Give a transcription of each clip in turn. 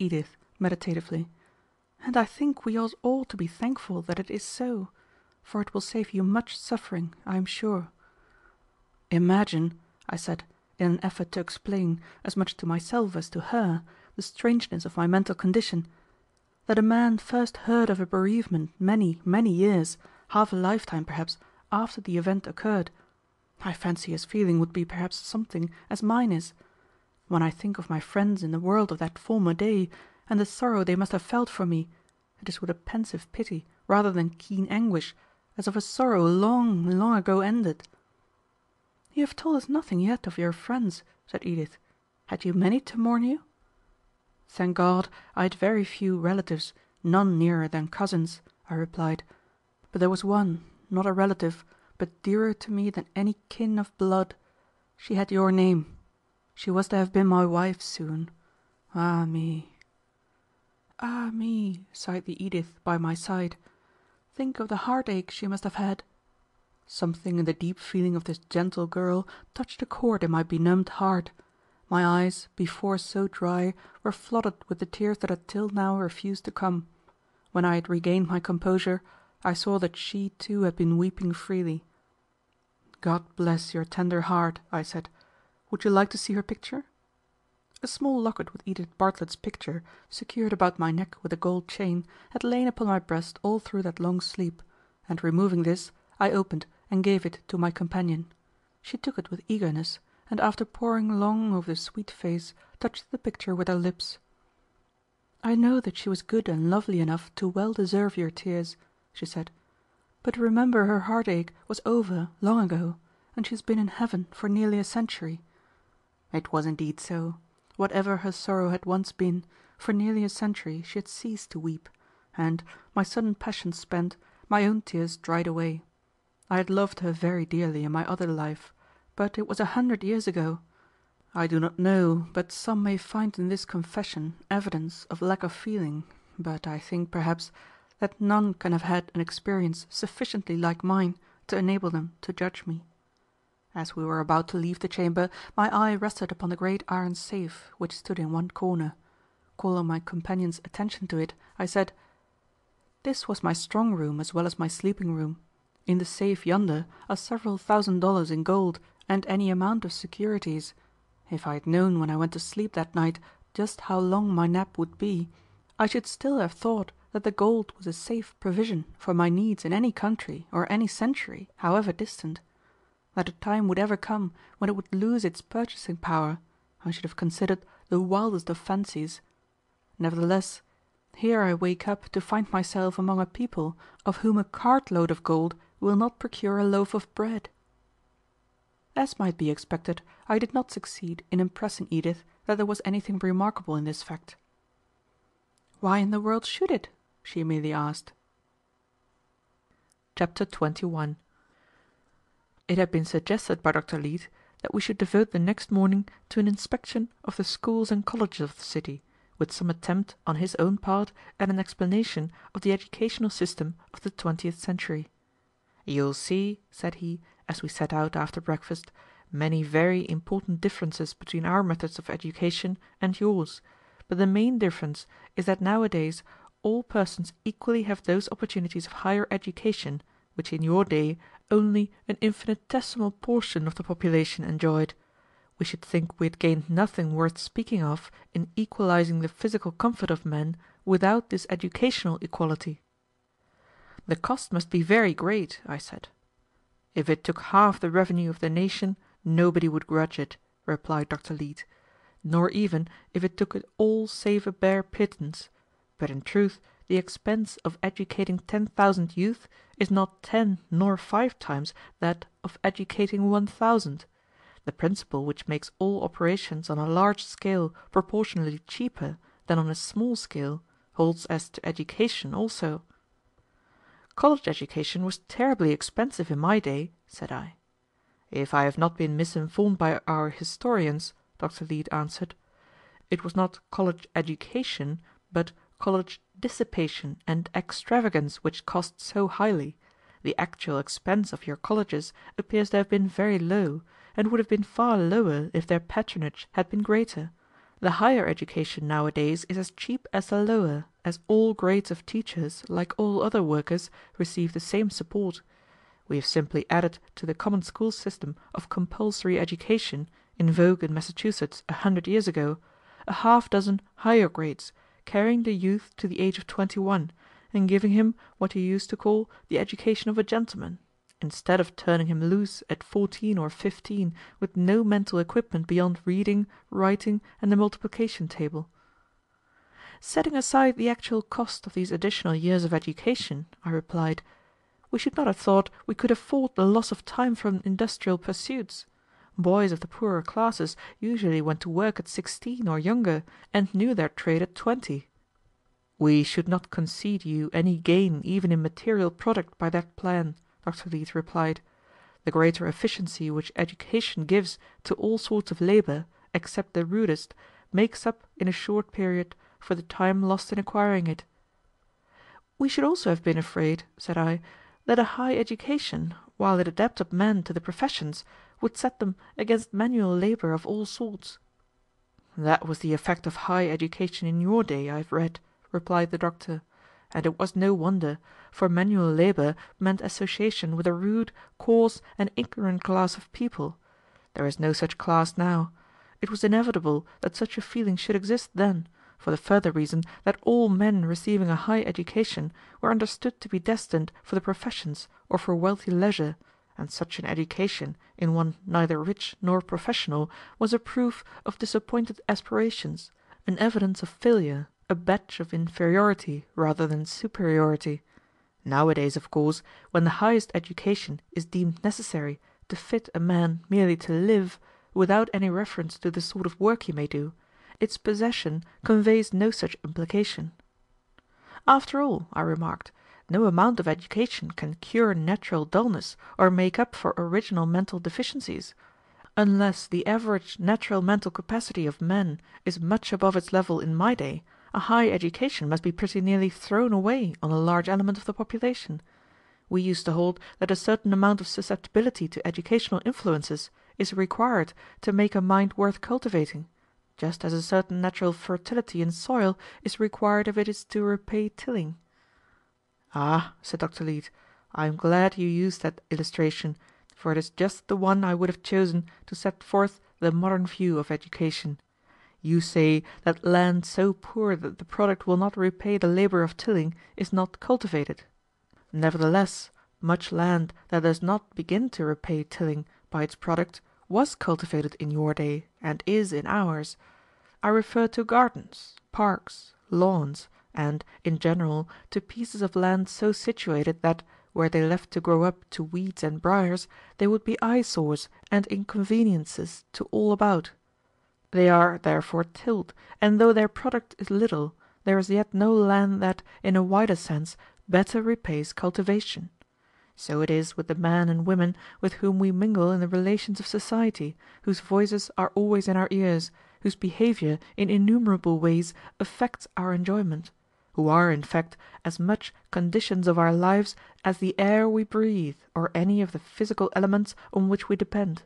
Edith, meditatively. "And I think we ought to be thankful that it is so, for it will save you much suffering, I am sure." "Imagine," I said, in an effort to explain, as much to myself as to her, the strangeness of my mental condition, "that a man first heard of a bereavement many, many years, half a lifetime perhaps, after the event occurred. I fancy his feeling would be perhaps something as mine is. When I think of my friends in the world of that former day, and the sorrow they must have felt for me, it is with a pensive pity rather than keen anguish, as of a sorrow long, long ago ended." "You have told us nothing yet of your friends," said Edith. "Had you many to mourn you?" "Thank God, I had very few relatives, none nearer than cousins," I replied. "But there was one, not a relative, but dearer to me than any kin of blood. She had your name. She was to have been my wife soon. Ah me!" "Ah me!" sighed the Edith by my side. "Think of the heartache she must have had." Something in the deep feeling of this gentle girl touched a chord in my benumbed heart. My eyes, before so dry, were flooded with the tears that had till now refused to come. When I had regained my composure, I saw that she too had been weeping freely. "God bless your tender heart," I said. "Would you like to see her picture?" A small locket with Edith Bartlett's picture, secured about my neck with a gold chain, had lain upon my breast all through that long sleep, and removing this, I opened and gave it to my companion. She took it with eagerness, and after poring long over the sweet face, touched the picture with her lips. "I know that she was good and lovely enough to well deserve your tears," she said. "But remember her heartache was over long ago, and she has been in heaven for nearly a century." It was indeed so. Whatever her sorrow had once been, for nearly a century she had ceased to weep, and, my sudden passion spent, my own tears dried away. I had loved her very dearly in my other life, but it was 100 years ago. I do not know but some may find in this confession evidence of lack of feeling, but I think, perhaps, that none can have had an experience sufficiently like mine to enable them to judge me. As we were about to leave the chamber, my eye rested upon the great iron safe which stood in one corner. Calling my companion's attention to it, I said, "This was my strong room as well as my sleeping room. In the safe yonder are several $1,000s in gold and any amount of securities. If I had known when I went to sleep that night just how long my nap would be, I should still have thought that the gold was a safe provision for my needs in any country or any century, however distant. That a time would ever come when it would lose its purchasing power, I should have considered the wildest of fancies. Nevertheless, here I wake up to find myself among a people of whom a cartload of gold will not procure a loaf of bread." As might be expected, I did not succeed in impressing Edith that there was anything remarkable in this fact. "Why in the world should it?" she merely asked. Chapter 21. It had been suggested by Dr. Leete that we should devote the next morning to an inspection of the schools and colleges of the city, with some attempt on his own part at an explanation of the educational system of the 20th century. "You'll see," said he, as we set out after breakfast, "many very important differences between our methods of education and yours, but the main difference is that nowadays all persons equally have those opportunities of higher education which in your day only an infinitesimal portion of the population enjoyed. We should think we had gained nothing worth speaking of in equalizing the physical comfort of men without this educational equality." "The cost must be very great," I said. "If it took half the revenue of the nation, nobody would grudge it," replied Dr. Leete, "nor even if it took it all save a bare pittance. But in truth the expense of educating 10,000 youth is not 10 nor 5 times that of educating 1,000. The principle which makes all operations on a large scale proportionally cheaper than on a small scale holds as to education also." "College education was terribly expensive in my day," said I. "If I have not been misinformed by our historians," Dr. Leete answered, "it was not college education, but college dissipation and extravagance which cost so highly. The actual expense of your colleges appears to have been very low, and would have been far lower if their patronage had been greater. The higher education nowadays is as cheap as the lower, as all grades of teachers, like all other workers, receive the same support. We have simply added to the common school system of compulsory education, in vogue in Massachusetts 100 years ago, a half dozen higher grades, carrying the youth to the age of 21, and giving him what you used to call the education of a gentleman, instead of turning him loose at 14 or 15 with no mental equipment beyond reading, writing, and the multiplication table. Setting aside the actual cost of these additional years of education, I replied, we should not have thought we could afford the loss of time from industrial pursuits. Boys of the poorer classes usually went to work at 16 or younger, and knew their trade at 20. We should not concede you any gain even in material product by that plan, Dr. Leete replied. The greater efficiency which education gives to all sorts of labor, except the rudest, makes up in a short period for the time lost in acquiring it. We should also have been afraid, said I, that a high education, while it adapted men to the professions, would set them against manual labor of all sorts. That was the effect of high education in your day, I have read, replied the doctor, and it was no wonder, for manual labor meant association with a rude, coarse, and ignorant class of people. There is no such class now. It was inevitable that such a feeling should exist then, for the further reason that all men receiving a high education were understood to be destined for the professions or for wealthy leisure, and such an education in one neither rich nor professional was a proof of disappointed aspirations, an evidence of failure, a badge of inferiority rather than superiority. Nowadays, of course, when the highest education is deemed necessary to fit a man merely to live, without any reference to the sort of work he may do, its possession conveys no such implication. After all, I remarked, no amount of education can cure natural dullness or make up for original mental deficiencies. Unless the average natural mental capacity of men is much above its level in my day, a high education must be pretty nearly thrown away on a large element of the population. We used to hold that a certain amount of susceptibility to educational influences is required to make a mind worth cultivating, just as a certain natural fertility in soil is required if it is to repay tilling. Ah, said Dr. Leete, I am glad you used that illustration, for it is just the one I would have chosen to set forth the modern view of education. You say that land so poor that the product will not repay the labor of tilling is not cultivated. Nevertheless, much land that does not begin to repay tilling by its product was cultivated in your day and is in ours. I refer to gardens, parks, lawns, and, in general, to pieces of land so situated that, were they left to grow up to weeds and briars, they would be eyesores and inconveniences to all about. They are therefore tilled, and though their product is little, there is yet no land that, in a wider sense, better repays cultivation. So it is with the men and women with whom we mingle in the relations of society, whose voices are always in our ears, whose behavior in innumerable ways affects our enjoyment, who are, in fact, as much conditions of our lives as the air we breathe or any of the physical elements on which we depend.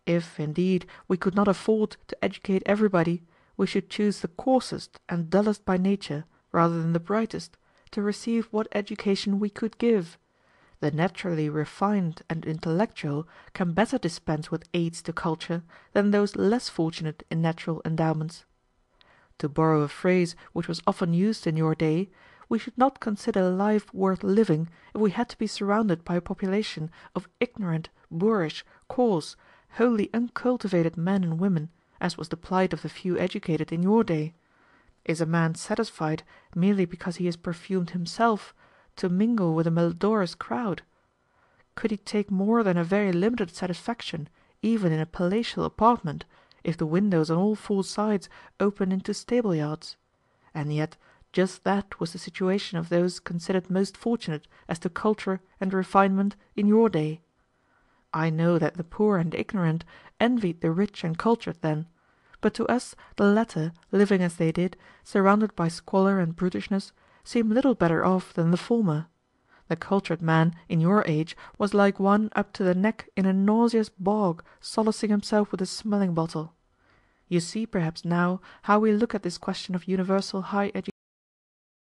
If, indeed, we could not afford to educate everybody, we should choose the coarsest and dullest by nature, rather than the brightest, to receive what education we could give. The naturally refined and intellectual can better dispense with aids to culture than those less fortunate in natural endowments. To borrow a phrase which was often used in your day, we should not consider life worth living if we had to be surrounded by a population of ignorant, boorish, coarse, wholly uncultivated men and women, as was the plight of the few educated in your day. Is a man satisfied, merely because he is perfumed himself, to mingle with a malodorous crowd? Could he take more than a very limited satisfaction, even in a palatial apartment, if the windows on all four sides opened into stable yards? And yet just that was the situation of those considered most fortunate as to culture and refinement in your day. I know that the poor and ignorant envied the rich and cultured then, but to us the latter, living as they did, surrounded by squalor and brutishness, seem little better off than the former. The cultured man in your age was like one up to the neck in a nauseous bog solacing himself with a smelling bottle. You see perhaps now how we look at this question of universal high education.